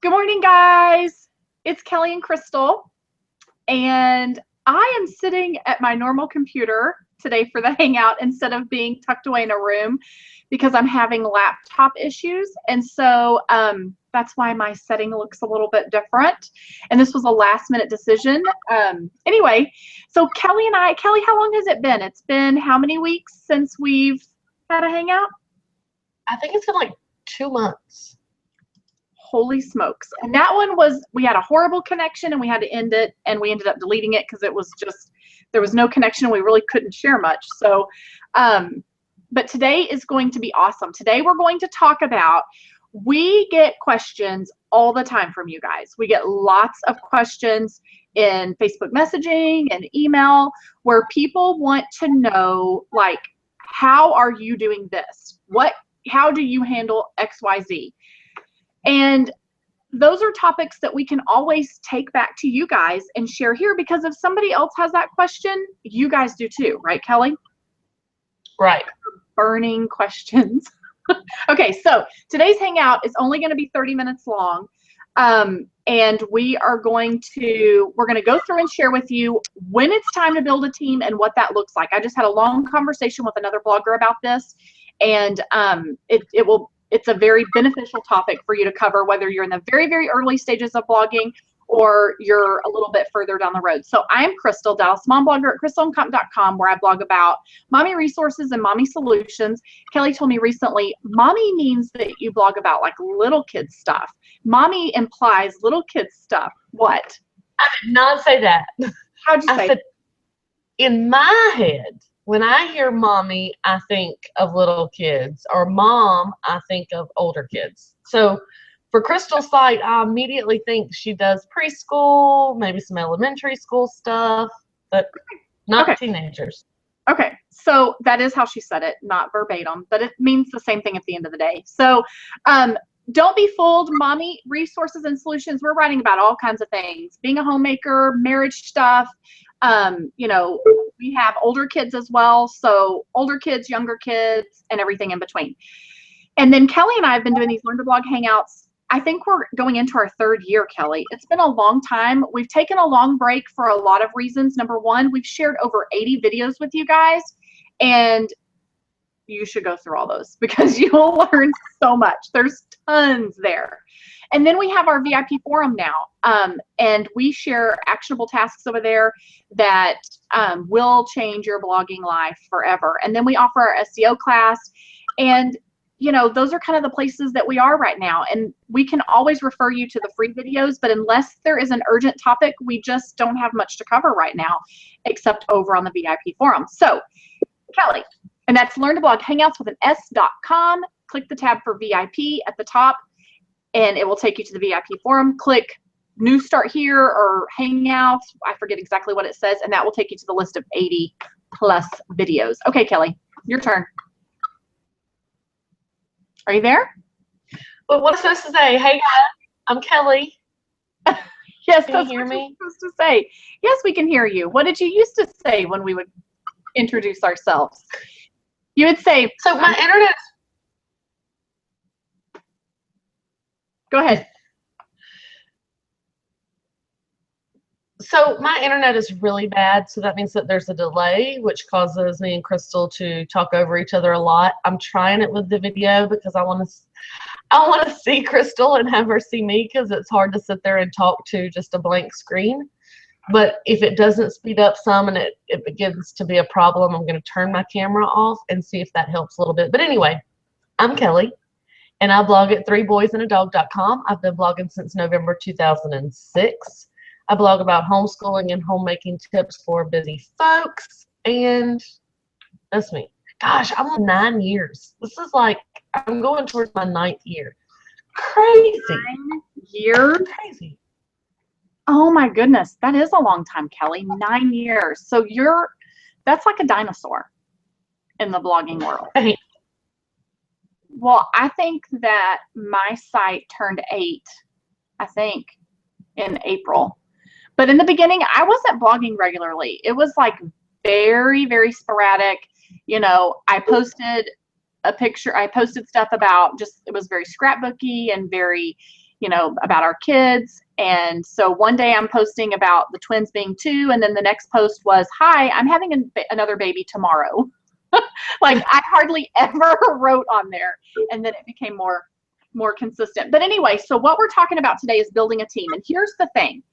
Good morning, guys. It's Kelly and Crystal, and I am sitting at my normal computer today for the Hangout instead of being tucked away in a room because I'm having laptop issues, and so that's why my setting looks a little bit different, and this was a last-minute decision. Anyway, so Kelly, how long has it been? It's been how many weeks since we've had a Hangout? I think it's been like 2 months. Holy smokes. And that one was, we had a horrible connection and we had to end it, and we ended up deleting it because it was just, there was no connection. We really couldn't share much. So, but today is going to be awesome. Today we're going to talk about, we get questions all the time from you guys. We get lots of questions in Facebook messaging and email where people want to know, like, how are you doing this? How do you handle XYZ? And those are topics that we can always take back to you guys and share here, because if somebody else has that question, you guys do too, right, Kelly? Right. Burning questions. Okay, so today's Hangout is only going to be 30 minutes long. And we're going to go through and share with you when it's time to build a team and what that looks like. I just had a long conversation with another blogger about this, and it's a very beneficial topic for you to cover, whether you're in the very, very early stages of blogging or you're a little bit further down the road. So I'm Crystal, Dallas mom blogger at crystalandcomp.com, where I blog about mommy resources and mommy solutions. Kelly told me recently, mommy means that you blog about like little kids stuff. Mommy implies little kids stuff. What? I did not say that. How'd you say? I said, in my head, when I hear mommy, I think of little kids, or mom, I think of older kids. So for Crystal's site, I immediately think she does preschool, maybe some elementary school stuff, but not teenagers. Okay, so that is how she said it, not verbatim, but it means the same thing at the end of the day. So don't be fooled. Mommy resources and solutions, we're writing about all kinds of things, being a homemaker, marriage stuff. We have older kids as well, so older kids, younger kids, and everything in between. And then Kelly and I have been doing these Learn to Blog Hangouts. I think we're going into our 3rd year, Kelly. It's been a long time. We've taken a long break for a lot of reasons. Number one, we've shared over 80 videos with you guys, and you should go through all those because you'll learn so much. There's tons there. And then we have our VIP forum now, and we share actionable tasks over there that will change your blogging life forever. And then we offer our SEO class, and those are kind of the places that we are right now. And we can always refer you to the free videos, but unless there is an urgent topic, we just don't have much to cover right now, except over on the VIP forum. So, Kelly, and that's Learn to Blog Hangouts with an S.com. Click the tab for VIP at the top, and it will take you to the VIP forum. Click New Start Here or Hangouts. I forget exactly what it says, and that will take you to the list of 80 plus videos. Okay, Kelly, your turn. Are you there? Well, what am I supposed to say? Hey, guys, I'm Kelly. Yes, can you hear me? Supposed to say. Yes, we can hear you. What did you used to say when we would introduce ourselves? You would say, so my internet. Go ahead. So my internet is really bad, so that means that there's a delay, which causes me and Crystal to talk over each other a lot. I'm trying it with the video because I want to see Crystal and have her see me, because it's hard to sit there and talk to just a blank screen. But if it doesn't speed up some and it begins to be a problem, I'm going to turn my camera off and see if that helps a little bit. But anyway, I'm Kelly, and I blog at 3boysandadog.com. I've been blogging since November 2006. I blog about homeschooling and homemaking tips for busy folks, and that's me. Gosh, I'm on 9 years. This is like, I'm going towards my 9th year. Crazy. 9 years? Crazy. Oh my goodness, that is a long time, Kelly. 9 years. So that's like a dinosaur in the blogging world. Right. Well, I think that my site turned 8, I think, in April. But in the beginning, I wasn't blogging regularly. It was like very, very sporadic. I posted a picture. I posted stuff about it was very scrapbooky and very, about our kids. And so one day I'm posting about the twins being 2, and then the next post was, hi, I'm having another baby tomorrow. Like, I hardly ever wrote on there, and then it became more consistent. But anyway, so what we're talking about today is building a team. And here's the thing.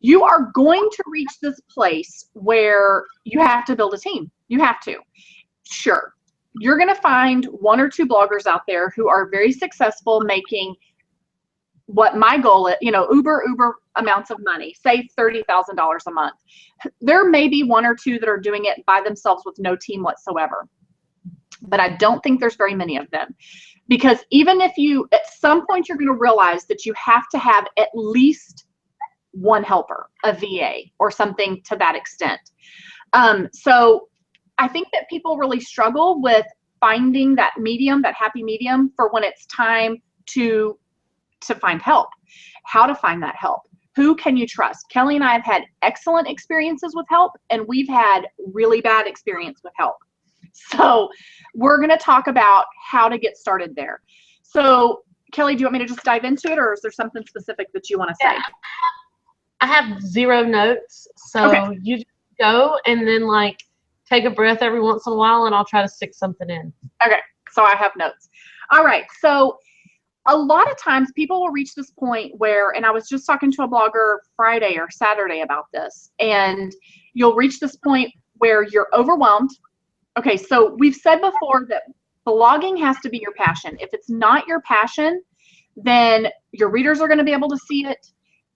You are going to reach this place where you have to build a team. You have to. Sure. You're going to find 1 or 2 bloggers out there who are very successful making what my goal is, uber amounts of money, say $30,000 a month. There may be 1 or 2 that are doing it by themselves with no team whatsoever. But I don't think there's very many of them, because even if you, at some point, you're going to realize that you have to have at least 1 helper, a VA, or something to that extent. So I think that people really struggle with finding that medium, that happy medium, for when it's time to find help. How to find that help. Who can you trust? Kelli and I have had excellent experiences with help, and we've had really bad experience with help. So we're going to talk about how to get started there. So Kelli, do you want me to just dive into it, or is there something specific that you want to say? Yeah. I have 0 notes, so okay. You just go and then take a breath every once in a while, and I'll try to stick something in. Okay, so I have notes. All right, so a lot of times people will reach this point where, and I was just talking to a blogger Friday or Saturday about this, and you'll reach this point where you're overwhelmed. Okay, so we've said before that blogging has to be your passion. If it's not your passion, then your readers are going to be able to see it,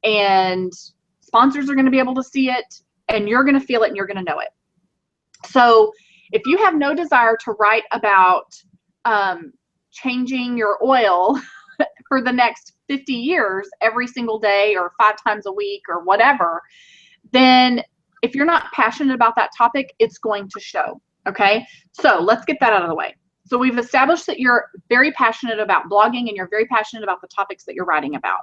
and sponsors are going to be able to see it, and you're going to feel it, and you're going to know it. So if you have no desire to write about changing your oil for the next 50 years every single day or 5 times a week or whatever, then if you're not passionate about that topic, it's going to show. Okay, so let's get that out of the way. So we've established that you're very passionate about blogging, and you're very passionate about the topics that you're writing about.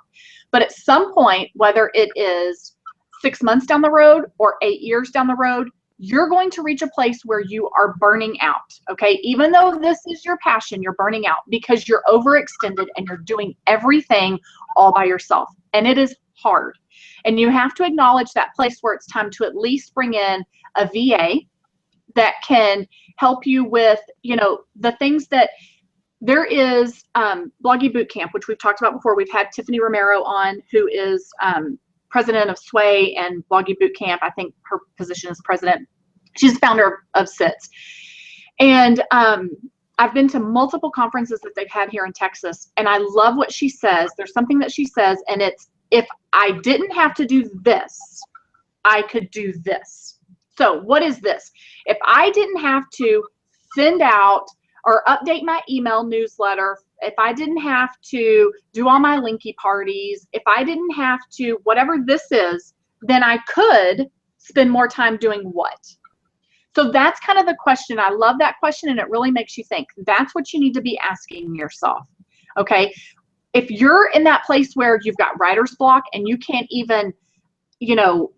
But at some point, whether it is 6 months down the road or 8 years down the road, you're going to reach a place where you are burning out. Okay, even though this is your passion, you're burning out because you're overextended and you're doing everything all by yourself. And it is hard. And you have to acknowledge that place where it's time to at least bring in a VA that can help you with, the things that there is. Bloggy Bootcamp, which we've talked about before. We've had Tiffany Romero on, who is president of Sway and Bloggy Bootcamp. I think her position is president. She's the founder of SITS. And I've been to multiple conferences that they've had here in Texas, and I love what she says. There's something that she says, and it's, if I didn't have to do this, I could do this. So what is this? If I didn't have to send out or update my email newsletter, if I didn't have to do all my linky parties, if I didn't have to, whatever this is, then I could spend more time doing what? So that's kind of the question. I love that question, and it really makes you think. That's what you need to be asking yourself. Okay, if you're in that place where you've got writer's block and you can't even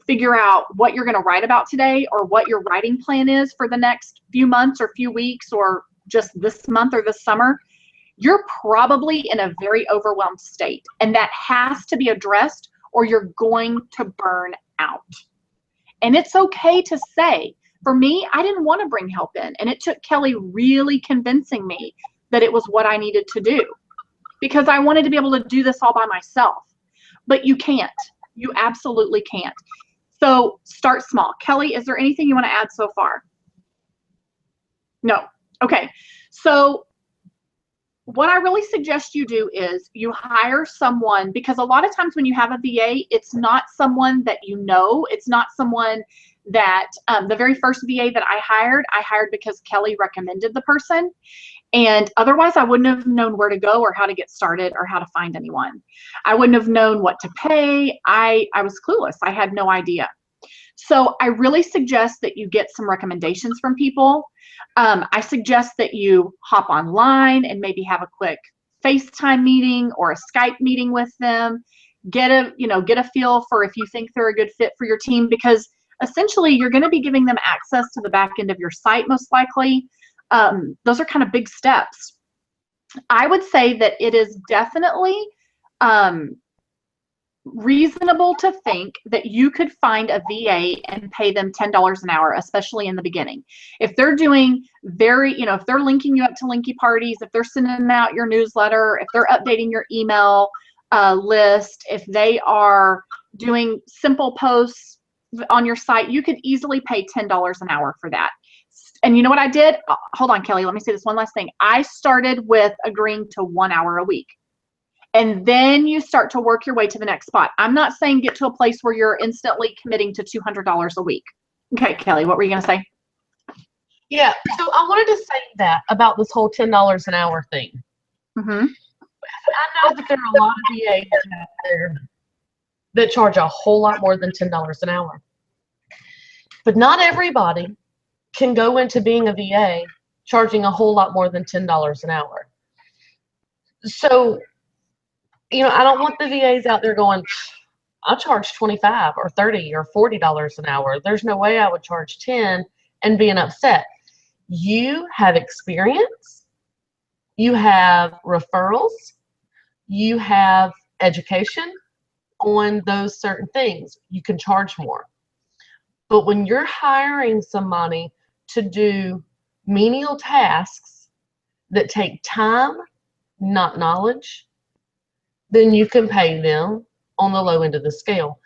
figure out what you're going to write about today, or what your writing plan is for the next few months or few weeks, or just this month or this summer, you're probably in a very overwhelmed state. And that has to be addressed, or you're going to burn out. And it's okay to say, for me, I didn't want to bring help in. And it took Kelli really convincing me that it was what I needed to do, because I wanted to be able to do this all by myself. But you can't. You absolutely can't. So start small. Kelli, is there anything you want to add so far? No. Okay. So what I really suggest you do is you hire someone, because a lot of times when you have a VA, it's not someone that you know. It's not someone that, the very first VA that I hired because Kelli recommended the person. And otherwise, I wouldn't have known where to go or how to get started or how to find anyone. I wouldn't have known what to pay. I was clueless. I had no idea. So I really suggest that you get some recommendations from people. I suggest that you hop online and maybe have a quick FaceTime meeting or a Skype meeting with them. Get a feel for if you think they're a good fit for your team, because essentially you're going to be giving them access to the back end of your site most likely. Those are kind of big steps. I would say that it is definitely reasonable to think that you could find a VA and pay them $10 an hour, especially in the beginning. If they're doing if they're linking you up to linky parties, if they're sending out your newsletter, if they're updating your email list, if they are doing simple posts on your site, you could easily pay $10 an hour for that. And you know what I did? Hold on, Kelly, let me say this one last thing. I started with agreeing to 1 hour a week. And then you start to work your way to the next spot. I'm not saying get to a place where you're instantly committing to $200 a week. Okay, Kelly, what were you going to say? Yeah, so I wanted to say that about this whole $10 an hour thing. Mm-hmm. I know that there are a lot of VAs out there that charge a whole lot more than $10 an hour. But not everybody can go into being a VA charging a whole lot more than $10 an hour. So, I don't want the VAs out there going, I'll charge $25 or $30 or $40 an hour. There's no way I would charge $10 and being upset. You have experience, you have referrals, you have education on those certain things. You can charge more. But when you're hiring somebody to do menial tasks that take time, not knowledge, then you can pay them on the low end of the scale.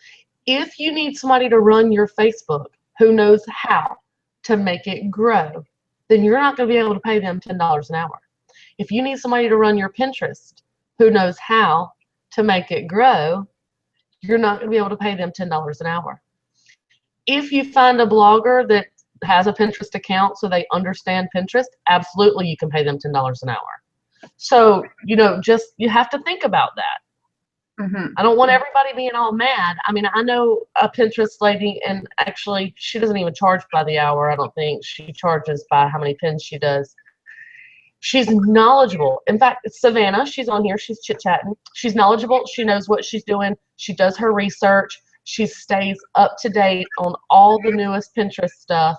If you need somebody to run your Facebook who knows how to make it grow, then you're not going to be able to pay them $10 an hour. If you need somebody to run your Pinterest who knows how to make it grow, you're not going to be able to pay them $10 an hour. If you find a blogger that has a Pinterest account so they understand Pinterest, absolutely you can pay them $10 an hour. So, you have to think about that. Mm-hmm. I don't want everybody being all mad. I mean, I know a Pinterest lady, and actually she doesn't even charge by the hour, I don't think. She charges by how many pins she does. She's knowledgeable. In fact, Savannah, she's on here. She's chit-chatting. She's knowledgeable. She knows what she's doing. She does her research. She stays up to date on all the newest Pinterest stuff.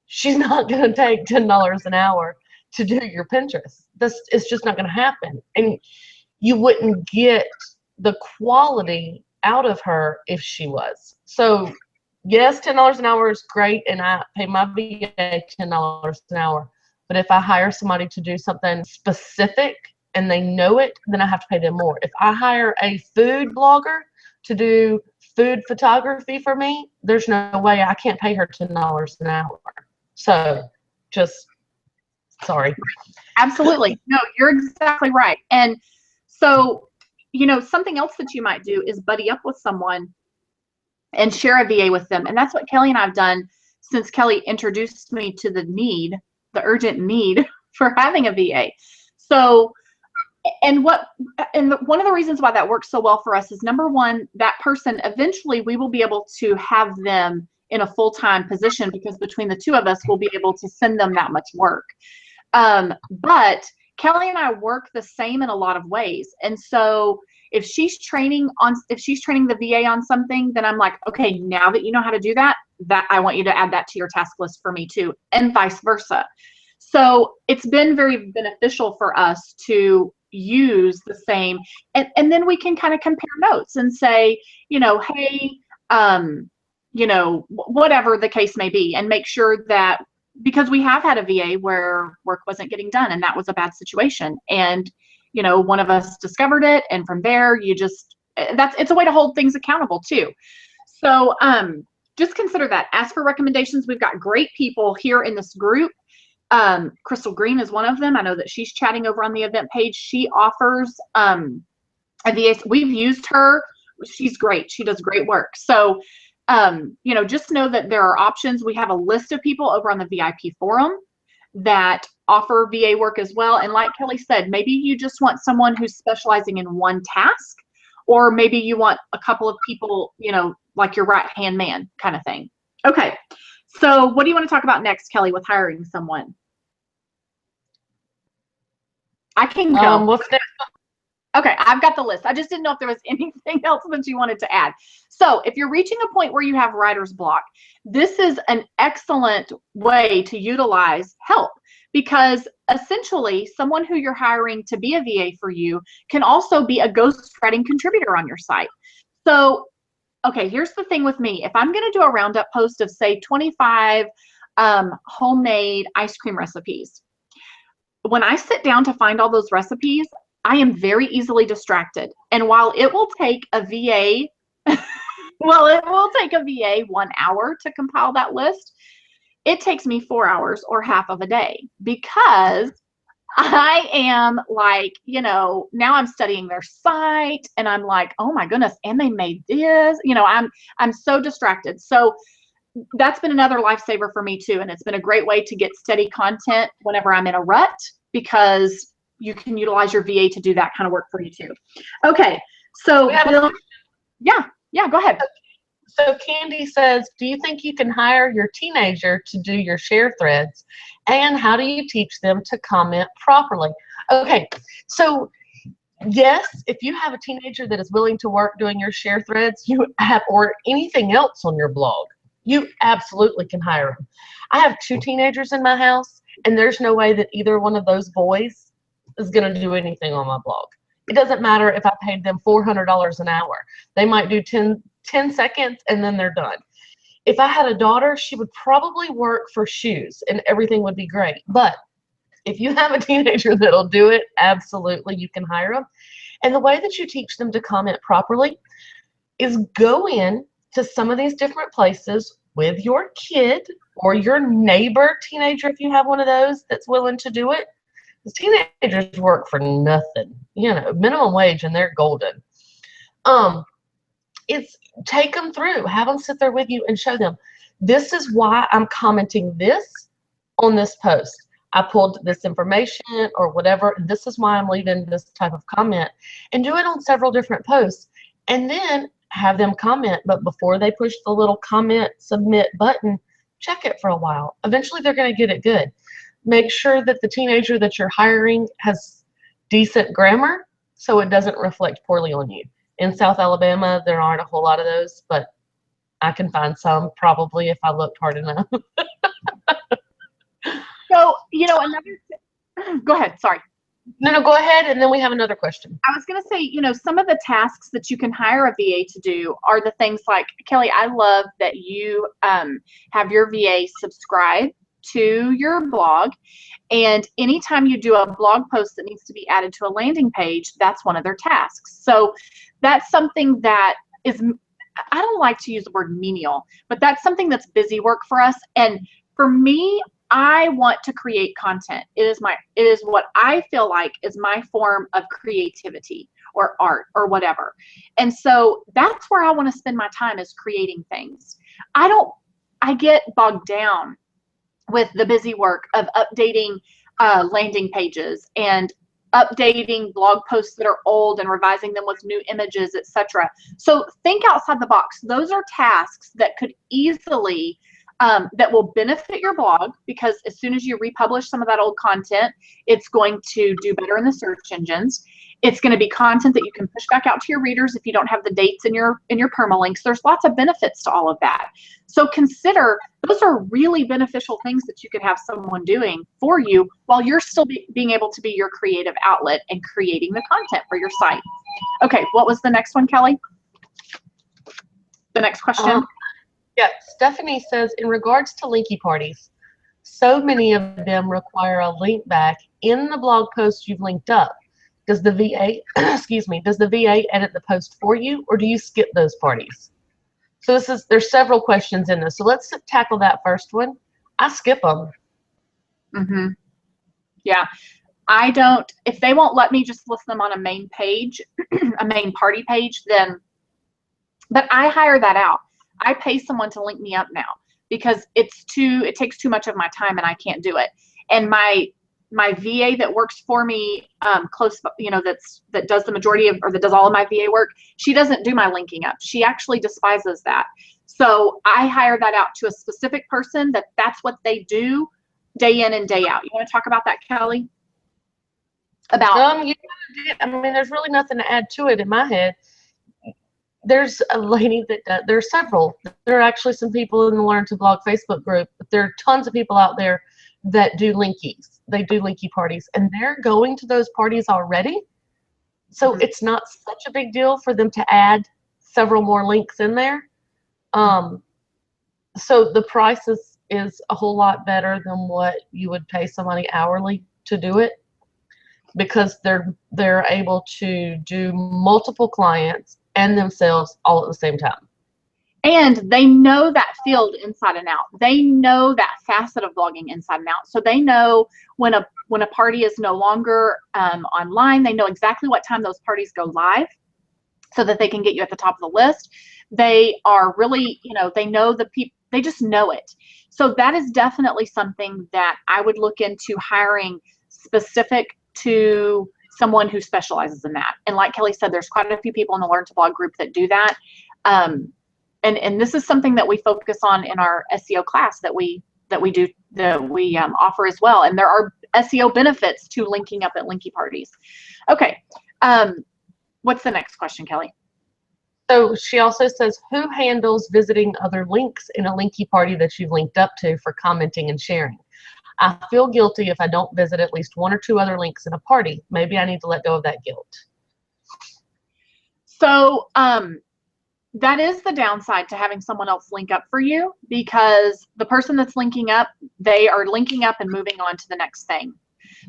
She's not going to take $10 an hour to do your Pinterest. It's just not going to happen. And you wouldn't get the quality out of her if she was. So, yes, $10 an hour is great, and I pay my VA $10 an hour. But if I hire somebody to do something specific and they know it, then I have to pay them more. If I hire a food blogger to do food photography for me, there's no way I can't pay her $10 an hour. So, sorry. Absolutely. No, you're exactly right. And so, something else that you might do is buddy up with someone and share a VA with them. And that's what Kelly and I have done since Kelly introduced me to the urgent need for having a VA. So, one of the reasons why that works so well for us is, number one, that person, eventually we will be able to have them in a full-time position, because between the two of us, we'll be able to send them that much work. But Kelly and I work the same in a lot of ways. And so if she's training the VA on something, then I'm like, okay, now that you know how to do that I want you to add that to your task list for me too, and vice versa. So it's been very beneficial for us to use the same, and then we can kind of compare notes and say, hey, whatever the case may be, and make sure that, because we have had a VA where work wasn't getting done, and that was a bad situation. And, one of us discovered it. And from there, it's a way to hold things accountable too. So just consider that. Ask for recommendations. We've got great people here in this group. Crystal Green is one of them. I know that she's chatting over on the event page. She offers a VA. We've used her. She's great. She does great work. So, just know that there are options. We have a list of people over on the VIP forum that offer VA work as well. And like Kelly said, maybe you just want someone who's specializing in one task, or maybe you want a couple of people, like your right-hand man kind of thing. Okay. So what do you want to talk about next, Kelly, with hiring someone? I can go. What's next? Okay, I've got the list. I just didn't know if there was anything else that you wanted to add. So if you're reaching a point where you have writer's block, this is an excellent way to utilize help, because essentially someone who you're hiring to be a VA for you can also be a ghostwriting contributor on your site. So, okay, here's the thing with me. If I'm going to do a roundup post of, say, 25 homemade ice cream recipes, when I sit down to find all those recipes, I am very easily distracted. And while it will take a VA, well, it will take a VA 1 hour to compile that list, it takes me 4 hours or half of a day, because I am like, now I'm studying their site and I'm like, oh my goodness, and they made this, I'm so distracted. So that's been another lifesaver for me too. And it's been a great way to get steady content whenever I'm in a rut, because you can utilize your VA to do that kind of work for you too. Okay. So Bill, yeah, go ahead. So Candy says, do you think you can hire your teenager to do your share threads? And how do you teach them to comment properly? Okay, so yes, if you have a teenager that is willing to work doing your share threads, you have, or anything else on your blog, you absolutely can hire them. I have 2 teenagers in my house, and there's no way that either one of those boys is going to do anything on my blog. It doesn't matter if I paid them $400 an hour. They might do 10 seconds and then they're done. If I had a daughter, she would probably work for shoes and everything would be great. But if you have a teenager that'll do it, absolutely, you can hire them. And the way that you teach them to comment properly is go in to some of these different places with your kid or your neighbor teenager, if you have one of those that's willing to do it. Because teenagers work for nothing, minimum wage, and they're golden. It's take them through, have them sit there with you and show them, this is why I'm commenting this on this post. I pulled this information or whatever, and this is why I'm leaving this type of comment, and do it on several different posts. And then have them comment, but before they push the little comment submit button, check it for a while. Eventually they're going to get it good. Make sure that the teenager that you're hiring has decent grammar so it doesn't reflect poorly on you. In South Alabama, there aren't a whole lot of those, but I can find some probably if I looked hard enough. So, go ahead. Sorry. No, go ahead. And then we have another question. I was going to say, some of the tasks that you can hire a VA to do are the things like, Kelly, I love that you have your VA subscribe to your blog. And anytime you do a blog post that needs to be added to a landing page, that's one of their tasks. So that's something that is, I don't like to use the word menial, but that's something that's busy work for us. And for me, I want to create content. It is what I feel like is my form of creativity or art or whatever. And so that's where I want to spend my time, is creating things. I get bogged down with the busy work of updating landing pages and updating blog posts that are old and revising them with new images, etc. So think outside the box. Those are tasks that could easily that will benefit your blog, because as soon as you republish some of that old content, it's going to do better in the search engines. It's going to be content that you can push back out to your readers if you don't have the dates in your permalinks. There's lots of benefits to all of that. So consider, those are really beneficial things that you could have someone doing for you while you're still being able to be your creative outlet and creating the content for your site. Okay, what was the next one, Kelly? The next question? Yeah, Stephanie says, in regards to linky parties, so many of them require a link back in the blog post you've linked up. Does the VA, does the VA edit the post for you, or do you skip those parties? So there's several questions in this. So let's tackle that first one. I skip them. Mm-hmm. Yeah. I don't, if they won't let me just list them on a main page, a main party page, then, but I hire that out. I pay someone to link me up now, because it takes too much of my time and I can't do it. And my VA that works for me close, that does the majority of, or that does all of my VA work, she doesn't do my linking up. She actually despises that. So I hire that out to a specific person that's what they do day in and day out. You want to talk about that, Kelly? About there's really nothing to add to it in my head. There's a lady that there are several. There are actually some people in the Learn to Blog Facebook group, but there are tons of people out there that do linkies. They do linky parties, and they're going to those parties already. So it's not such a big deal for them to add several more links in there. So the price is a whole lot better than what you would pay somebody hourly to do it, because they're able to do multiple clients and themselves all at the same time. And they know that field inside and out. They know that facet of blogging inside and out. So they know when a party is no longer online. They know exactly what time those parties go live so that they can get you at the top of the list. They are really, they know the people, they just know it. So that is definitely something that I would look into hiring specific to someone who specializes in that. And like Kelly said, there's quite a few people in the Learn to Blog group that do that. And this is something that we focus on in our SEO class that we offer as well. And there are SEO benefits to linking up at linky parties. Okay. What's the next question, Kelly? So she also says, who handles visiting other links in a linky party that you've linked up to for commenting and sharing? I feel guilty if I don't visit at least one or two other links in a party. Maybe I need to let go of that guilt. So that is the downside to having someone else link up for you, because the person that's linking up, they are linking up and moving on to the next thing.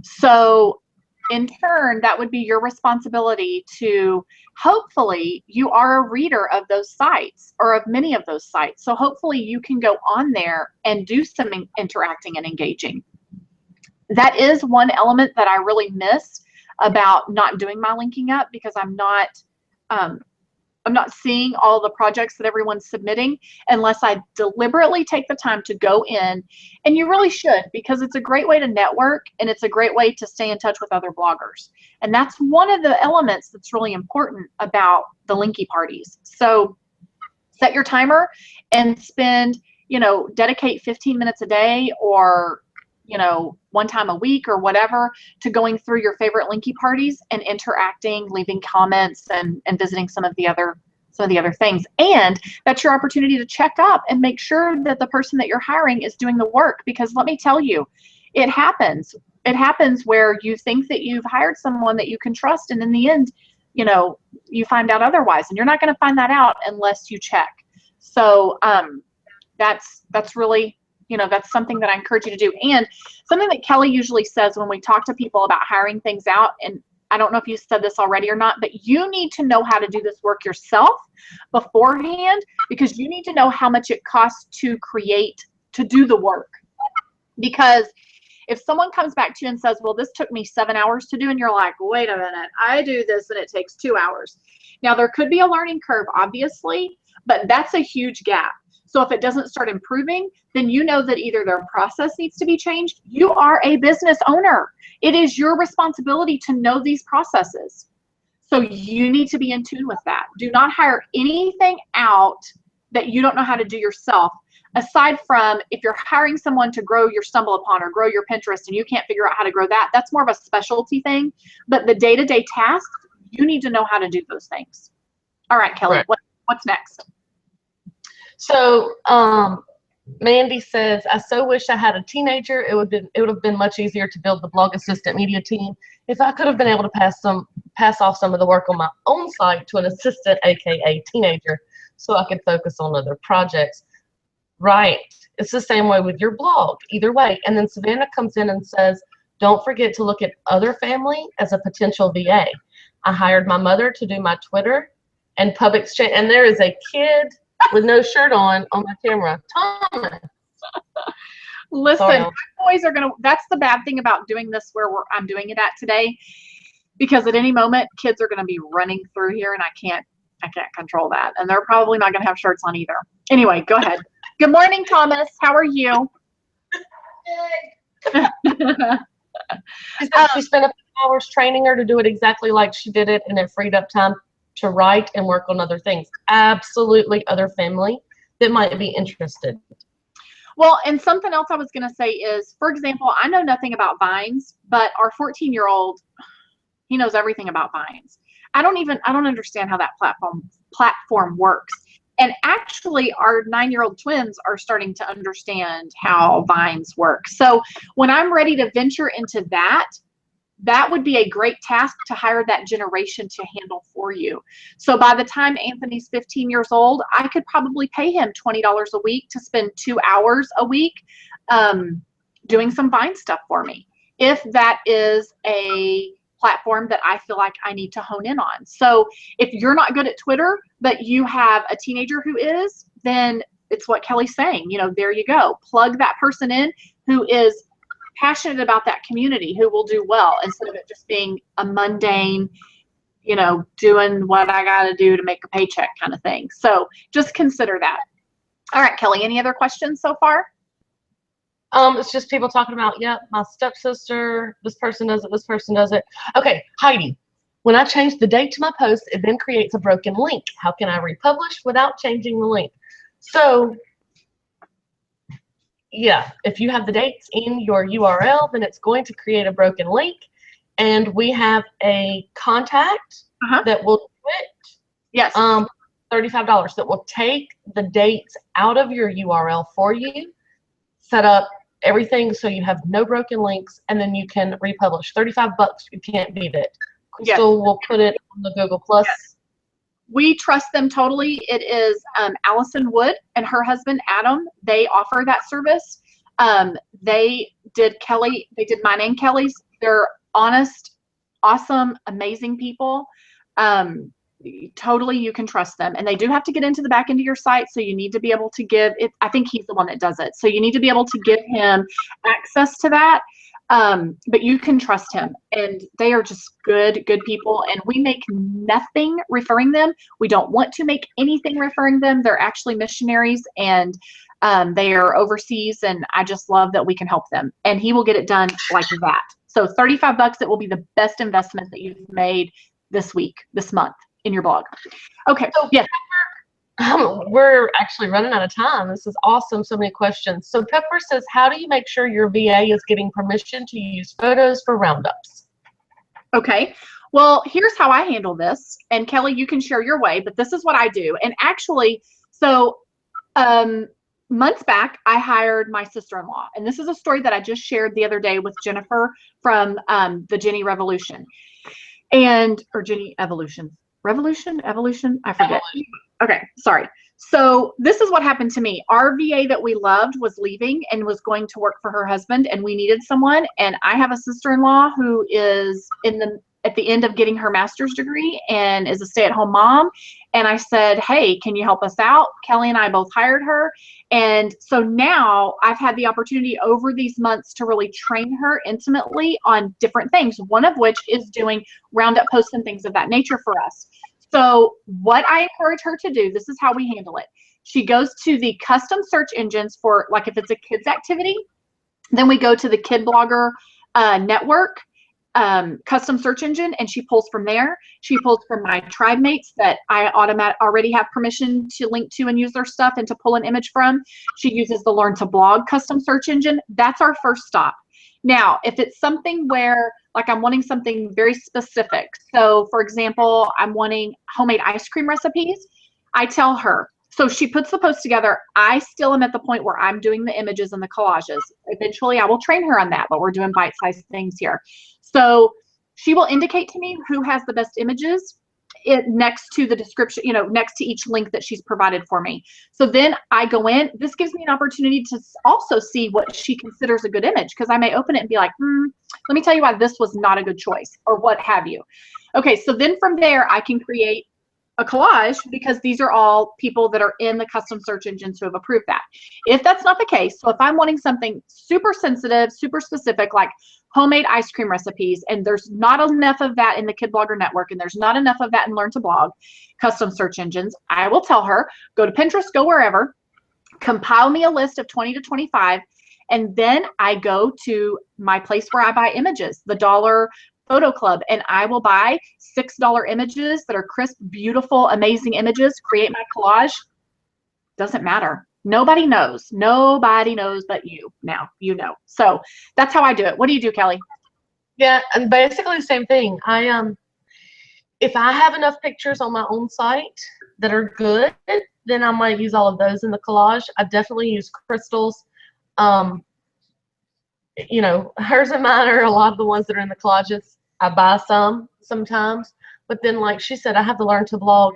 So in turn, that would be your responsibility to, hopefully you are a reader of those sites or of many of those sites. So hopefully you can go on there and do some interacting and engaging. That is one element that I really miss about not doing my linking up, because I'm not seeing all the projects that everyone's submitting unless I deliberately take the time to go in. And you really should, because it's a great way to network and it's a great way to stay in touch with other bloggers. And that's one of the elements that's really important about the linky parties. So set your timer and spend, dedicate 15 minutes a day or, one time a week or whatever to going through your favorite linky parties and interacting, leaving comments and visiting some of the other things. And that's your opportunity to check up and make sure that the person that you're hiring is doing the work, because let me tell you, it happens. It happens where you think that you've hired someone that you can trust, and in the end, you find out otherwise, and you're not going to find that out unless you check. So that's really, that's something that I encourage you to do. And something that Kelly usually says when we talk to people about hiring things out, and I don't know if you said this already or not, but you need to know how to do this work yourself beforehand, because you need to know how much it costs to do the work. Because if someone comes back to you and says, well, this took me 7 hours to do, and you're like, wait a minute, I do this and it takes 2 hours. Now, there could be a learning curve, obviously, but that's a huge gap. So if it doesn't start improving, then you know that either their process needs to be changed. You are a business owner. It is your responsibility to know these processes. So you need to be in tune with that. Do not hire anything out that you don't know how to do yourself. Aside from if you're hiring someone to grow your StumbleUpon or grow your Pinterest and you can't figure out how to grow that, that's more of a specialty thing. But the day-to-day tasks, you need to know how to do those things. All right, Kelly, right. What's next? So Mandy says, I so wish I had a teenager. It would have been much easier to build the blog assistant media team if I could have been able to pass off some of the work on my own site to an assistant, aka teenager, so I could focus on other projects. Right. It's the same way with your blog, either way. And then Savannah comes in and says, don't forget to look at other family as a potential VA. I hired my mother to do my Twitter and Pub Exchange, and there is a kid with no shirt on my camera. Thomas. Listen, my boys are that's the bad thing about doing this where I'm doing it at today, because at any moment kids are gonna be running through here and I can't control that. And they're probably not gonna have shirts on either. Anyway, go ahead. Good morning, Thomas. How are you? Good. She spent a few hours training her to do it exactly like she did it, and it freed up time to write and work on other things. Absolutely other family that might be interested. Well, and something else I was going to say is, for example, I know nothing about Vines, but our 14-year-old, he knows everything about Vines. I don't understand how that platform works. And actually, our 9-year-old twins are starting to understand how Vines work. So when I'm ready to venture into that, that would be a great task to hire that generation to handle for you. So by the time Anthony's 15 years old, I could probably pay him $20 a week to spend 2 hours a week doing some Vine stuff for me, if that is a platform that I feel like I need to hone in on. So if you're not good at Twitter, but you have a teenager who is, then it's what Kelly's saying. You know, there you go. Plug that person in who is passionate about that community, who will do well, instead of it just being a mundane, you know, doing what I got to do to make a paycheck kind of thing. So just consider that. All right, Kelly, any other questions so far? It's just people talking about, yeah, my stepsister, this person does it, this person does it. Okay, Heidi, when I change the date to my post, it then creates a broken link. How can I republish without changing the link? So yeah, if you have the dates in your URL, then it's going to create a broken link. And we have a contact that will do it. Yes. $35 that will take the dates out of your URL for you, set up everything so you have no broken links, and then you can republish. $35, you can't beat it. Crystal will put it on the Google Plus. Yes. We trust them totally. It is Allison Wood and her husband Adam. They offer that service. They did Kelly. They did mine and Kelly's. They're honest, awesome, amazing people. Totally, you can trust them. And they do have to get into the back end of your site, so you need to be able to give it. I think he's the one that does it, so you need to be able to give him access to that. But you can trust him, and they are just good people, and we make nothing referring them. We don't want to make anything referring them. They're actually missionaries, and they are overseas, and I just love that we can help them, and he will get it done like that. So $35, it will be the best investment that you've made this week, this month in your blog. Okay, so yes. We're actually running out of time. This is awesome. So many questions. So Pepper says, how do you make sure your VA is getting permission to use photos for roundups? Okay. Well, here's how I handle this. And Kelly, you can share your way, but this is what I do. And actually, so months back, I hired my sister-in-law. And this is a story that I just shared the other day with Jennifer from the Jenny Revolution. Or Jenny Evolution. Evolution? I forget. Okay, sorry. So this is what happened to me. Our VA that we loved was leaving and was going to work for her husband, and we needed someone. And I have a sister-in-law who is at the end of getting her master's degree and is a stay-at-home mom. And I said, hey, can you help us out? Kelly and I both hired her. And so now I've had the opportunity over these months to really train her intimately on different things, one of which is doing roundup posts and things of that nature for us. So what I encourage her to do, this is how we handle it. She goes to the custom search engines for, like, if it's a kids activity, then we go to the Kid Blogger network custom search engine, and she pulls from there. She pulls from my tribe mates that I already have permission to link to and use their stuff and to pull an image from. She uses the Learn to Blog custom search engine. That's our first stop. Now, if it's something where, like, I'm wanting something very specific. So for example, I'm wanting homemade ice cream recipes. I tell her, so she puts the post together. I still am at the point where I'm doing the images and the collages. Eventually I will train her on that, but we're doing bite-sized things here. So she will indicate to me who has the best images next to the description, next to each link that she's provided for me. So then I go in. This gives me an opportunity to also see what she considers a good image, because I may open it and be like, let me tell you why this was not a good choice, or what have you. Okay, so then from there I can create a collage, because these are all people that are in the custom search engines who have approved that. If that's not the case, so if I'm wanting something super sensitive, super specific, like homemade ice cream recipes, and there's not enough of that in the Kid Blogger network, and there's not enough of that in Learn to Blog custom search engines, I will tell her, go to Pinterest, go wherever, compile me a list of 20 to 25, and then I go to my place where I buy images, the Dollar Photo Club, and I will buy $6 images that are crisp, beautiful, amazing images, create my collage. Doesn't matter. Nobody knows. Nobody knows but you. Now you know. So that's how I do it. What do you do, Kelly? Yeah, and basically the same thing. If I have enough pictures on my own site that are good, then I might use all of those in the collage. I definitely use Crystal's you know, hers and mine are a lot of the ones that are in the collages. I buy sometimes, but then like she said, I have the Learn to Blog.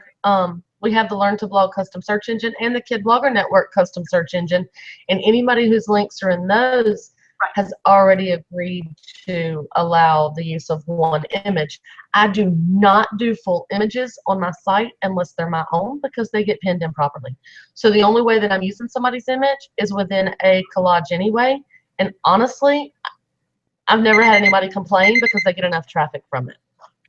We have the Learn to Blog custom search engine and the Kid Blogger Network custom search engine, and anybody whose links are in those has already agreed to allow the use of one image. I do not do full images on my site unless they're my own, because they get pinned in properly. So the only way that I'm using somebody's image is within a collage anyway. And honestly, I've never had anybody complain because they get enough traffic from it.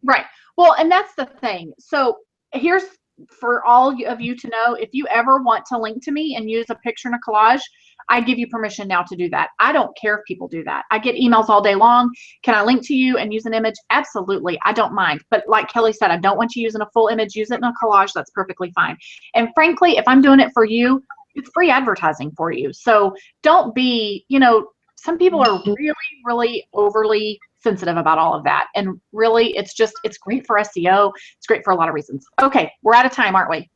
Right. Well, and that's the thing. So here's for all of you to know, if you ever want to link to me and use a picture in a collage, I give you permission now to do that. I don't care if people do that. I get emails all day long. Can I link to you and use an image? Absolutely. I don't mind. But like Kelly said, I don't want you using a full image. Use it in a collage. That's perfectly fine. And frankly, if I'm doing it for you, it's free advertising for you. So don't be, you know, some people are really, really overly sensitive about all of that. And really, it's great for SEO. It's great for a lot of reasons. Okay, we're out of time, aren't we?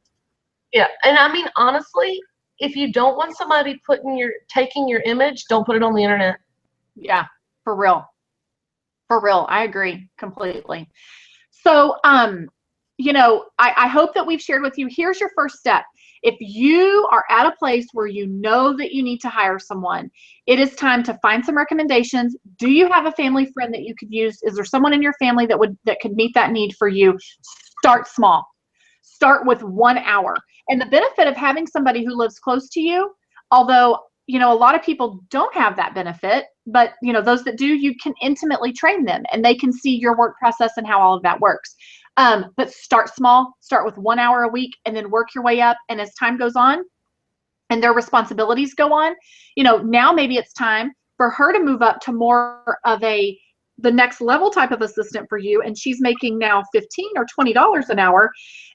Yeah, and I mean, honestly, if you don't want somebody taking your image, don't put it on the internet. Yeah, for real. For real, I agree completely. So, you know, I hope that we've shared with you, here's your first step. If you are at a place where you know that you need to hire someone, it is time to find some recommendations. Do you have a family friend that you could use? Is there someone in your family that could meet that need for you? Start small. Start with 1 hour. And the benefit of having somebody who lives close to you, although, you know, a lot of people don't have that benefit, but, you know, those that do, you can intimately train them and they can see your work process and how all of that works. But start small, start with 1 hour a week, and then work your way up. And as time goes on and their responsibilities go on, you know, now maybe it's time for her to move up to more of the next level type of assistant for you, and she's making now $15 or $20 an hour,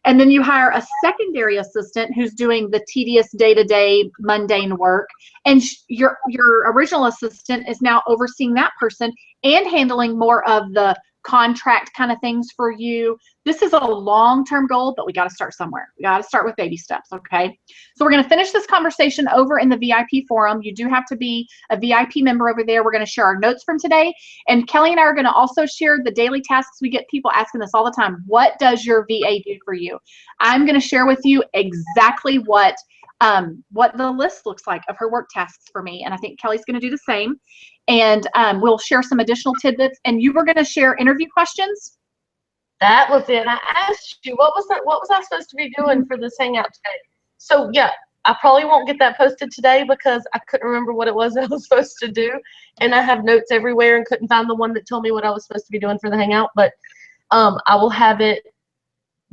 and then you hire a secondary assistant who's doing the tedious day-to-day mundane work, and your original assistant is now overseeing that person and handling more of the contract kind of things for you. This is a long-term goal, but we got to start somewhere. We got to start with baby steps, okay? So we're going to finish this conversation over in the VIP forum. You do have to be a VIP member over there. We're going to share our notes from today, and Kelly and I are going to also share the daily tasks. We get people asking this all the time. What does your VA do for you? I'm going to share with you exactly what the list looks like of her work tasks for me, and I think Kelly's going to do the same. And we'll share some additional tidbits. And you were going to share interview questions. That was it. I asked you, what was I supposed to be doing for this hangout today? So yeah, I probably won't get that posted today because I couldn't remember what it was I was supposed to do, and I have notes everywhere and couldn't find the one that told me what I was supposed to be doing for the hangout. But I will have it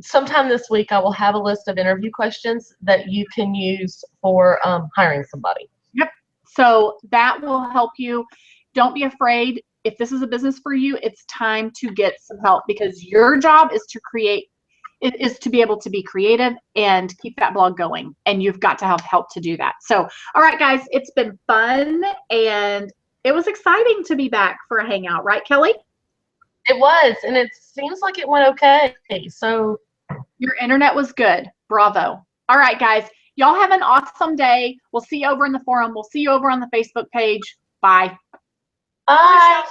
sometime this week. I will have a list of interview questions that you can use for hiring somebody. Yep. So that will help you. Don't be afraid. If this is a business for you, it's time to get some help, because your job is to be able to be creative and keep that blog going. And you've got to have help to do that. So, all right, guys, it's been fun and it was exciting to be back for a hangout, right, Kelly? It was, and it seems like it went okay. So your internet was good. Bravo. All right, guys. Y'all have an awesome day. We'll see you over in the forum. We'll see you over on the Facebook page. Bye. Bye.